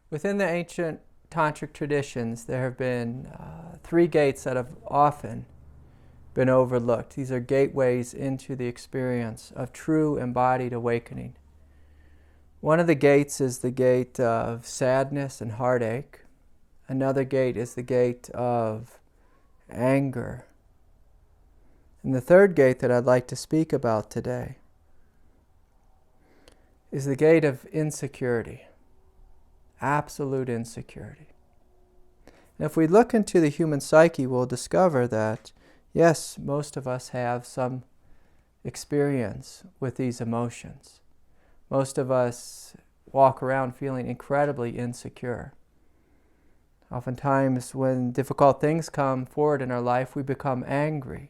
Within the ancient tantric traditions, there have been three gates that have often been overlooked. These are gateways into the experience of true embodied awakening. One of the gates is the gate of sadness and heartache. Another gate is the gate of anger. And the third gate that I'd like to speak about today is the gate of insecurity, absolute insecurity. And if we look into the human psyche, we'll discover that, yes, most of us have some experience with these emotions. Most of us walk around feeling incredibly insecure. Oftentimes, when difficult things come forward in our life, we become angry.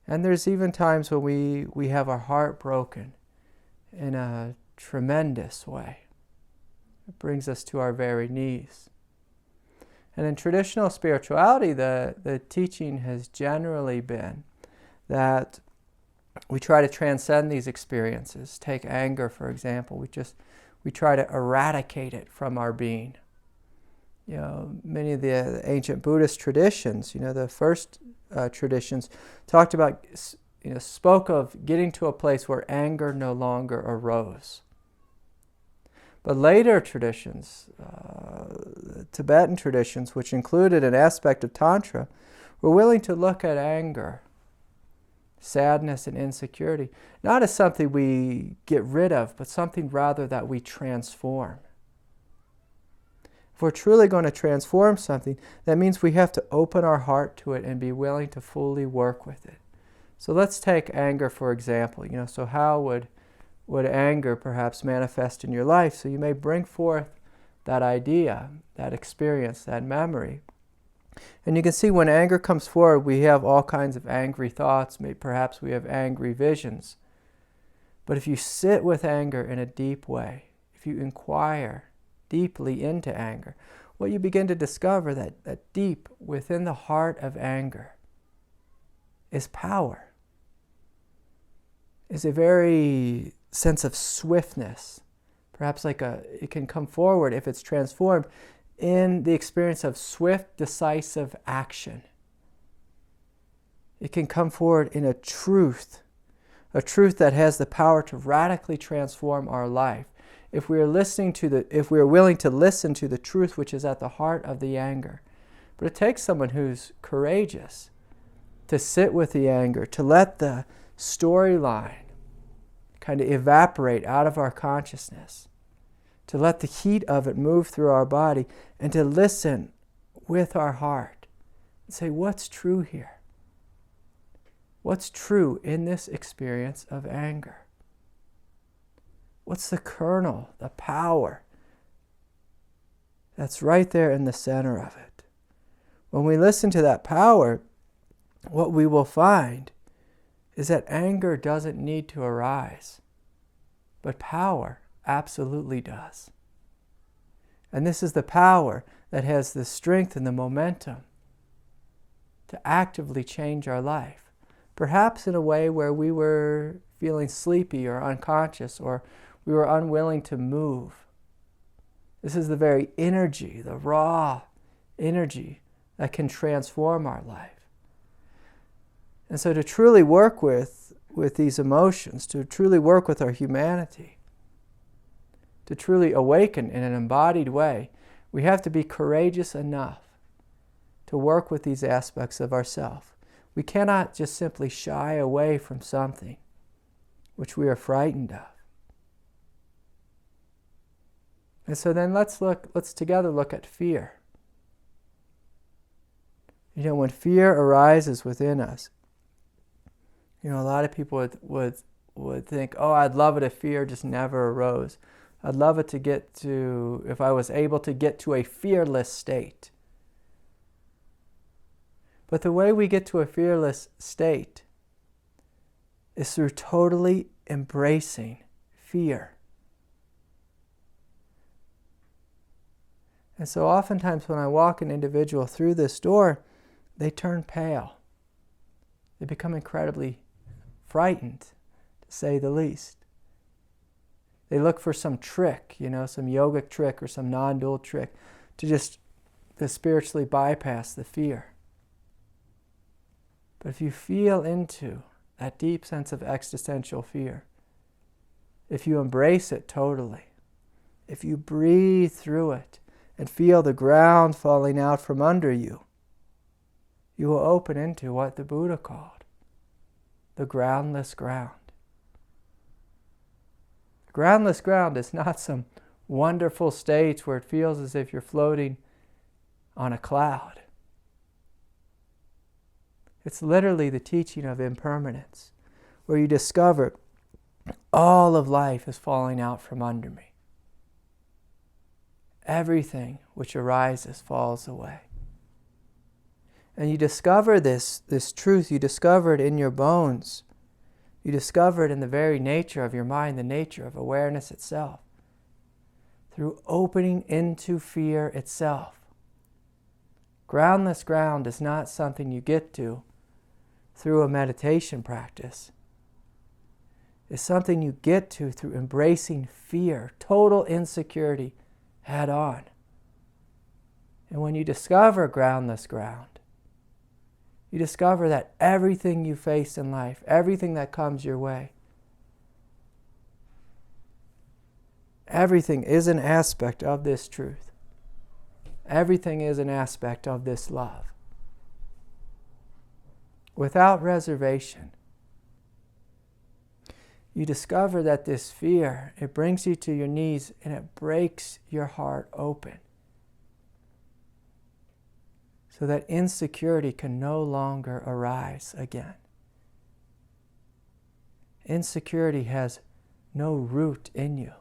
And there's even times when we have our heart broken in a tremendous way. It brings us to our very knees. And in traditional spirituality, the teaching has generally been that we try to transcend these experiences. Take anger, for example. We try to eradicate it from our being. Many of the ancient Buddhist traditions, the first traditions talked about, spoke of getting to a place where anger no longer arose. But later traditions, Tibetan traditions, which included an aspect of Tantra, were willing to look at anger, sadness, and insecurity, not as something we get rid of, but something rather that we transform. If we're truly going to transform something, that means we have to open our heart to it and be willing to fully work with it. So let's take anger, for example. So how would anger perhaps manifest in your life? So you may bring forth that idea, that experience, that memory. And you can see when anger comes forward, we have all kinds of angry thoughts. Perhaps we have angry visions. But if you sit with anger in a deep way, if you inquire deeply into anger, what you begin to discover that deep within the heart of anger is power, is a very sense of swiftness. Perhaps it can come forward if it's transformed in the experience of swift, decisive action. It can come forward in a truth that has the power to radically transform our life. If we are willing to listen to the truth which is at the heart of the anger. But it takes someone who's courageous to sit with the anger, to let the storyline kind of evaporate out of our consciousness, to let the heat of it move through our body, and to listen with our heart and say, what's true here? What's true in this experience of anger? What's the kernel, the power that's right there in the center of it? When we listen to that power, what we will find is that anger doesn't need to arise, but power absolutely does. And this is the power that has the strength and the momentum to actively change our life, perhaps in a way where we were feeling sleepy or unconscious, or we were unwilling to move. This is the very energy, the raw energy that can transform our life. And so to truly work with these emotions, to truly work with our humanity, to truly awaken in an embodied way, we have to be courageous enough to work with these aspects of ourself. We cannot just simply shy away from something which we are frightened of. And so then let's together look at fear. When fear arises within us, a lot of people would think, oh, I'd love it if fear just never arose. I'd love it if I was able to get to a fearless state. But the way we get to a fearless state is through totally embracing fear. And so oftentimes when I walk an individual through this door, they turn pale. They become incredibly frightened, to say the least. They look for some trick, some yogic trick or some non-dual trick to spiritually bypass the fear. But if you feel into that deep sense of existential fear, if you embrace it totally, if you breathe through it and feel the ground falling out from under you, you will open into what the Buddha called the groundless ground. Groundless ground is not some wonderful state where it feels as if you're floating on a cloud. It's literally the teaching of impermanence, where you discover all of life is falling out from under me. Everything which arises falls away. And you discover this truth, you discover it in your bones. You discover it in the very nature of your mind, the nature of awareness itself, through opening into fear itself. Groundless ground is not something you get to through a meditation practice. It's something you get to through embracing fear, total insecurity, head on. And when you discover groundless ground, you discover that everything you face in life, everything that comes your way, everything is an aspect of this truth. Everything is an aspect of this love. Without reservation, you discover that this fear, it brings you to your knees and it breaks your heart open, so that insecurity can no longer arise again. Insecurity has no root in you.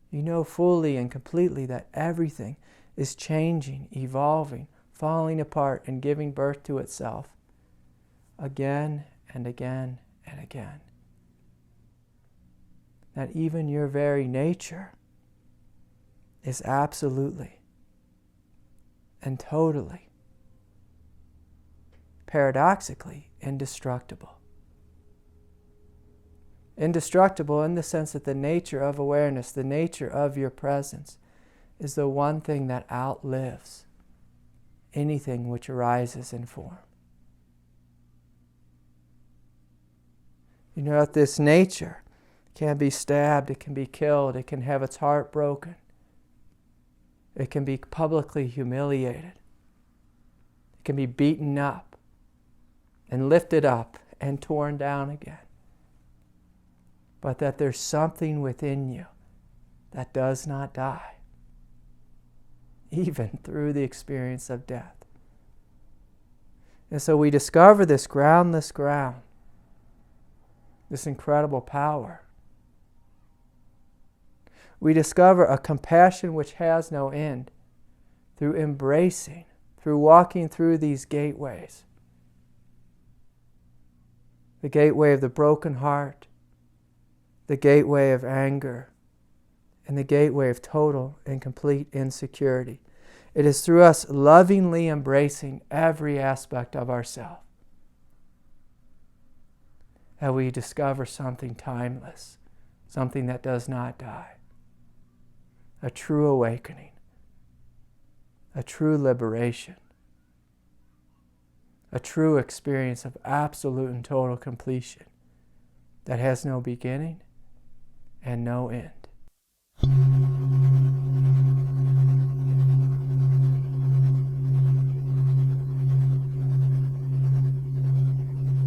You know fully and completely that everything is changing, evolving, falling apart, and giving birth to itself again and again and again. That even your very nature is absolutely and totally, paradoxically, indestructible. Indestructible in the sense that the nature of awareness, the nature of your presence, is the one thing that outlives anything which arises in form. You know that this nature can be stabbed, it can be killed, it can have its heart broken. It can be publicly humiliated. It can be beaten up and lifted up and torn down again. But that there's something within you that does not die, even through the experience of death. And so we discover this groundless ground, this incredible power. We discover a compassion which has no end through embracing, through walking through these gateways. The gateway of the broken heart, the gateway of anger, and the gateway of total and complete insecurity. It is through us lovingly embracing every aspect of ourselves that we discover something timeless, something that does not die. A true awakening, a true liberation, a true experience of absolute and total completion that has no beginning and no end.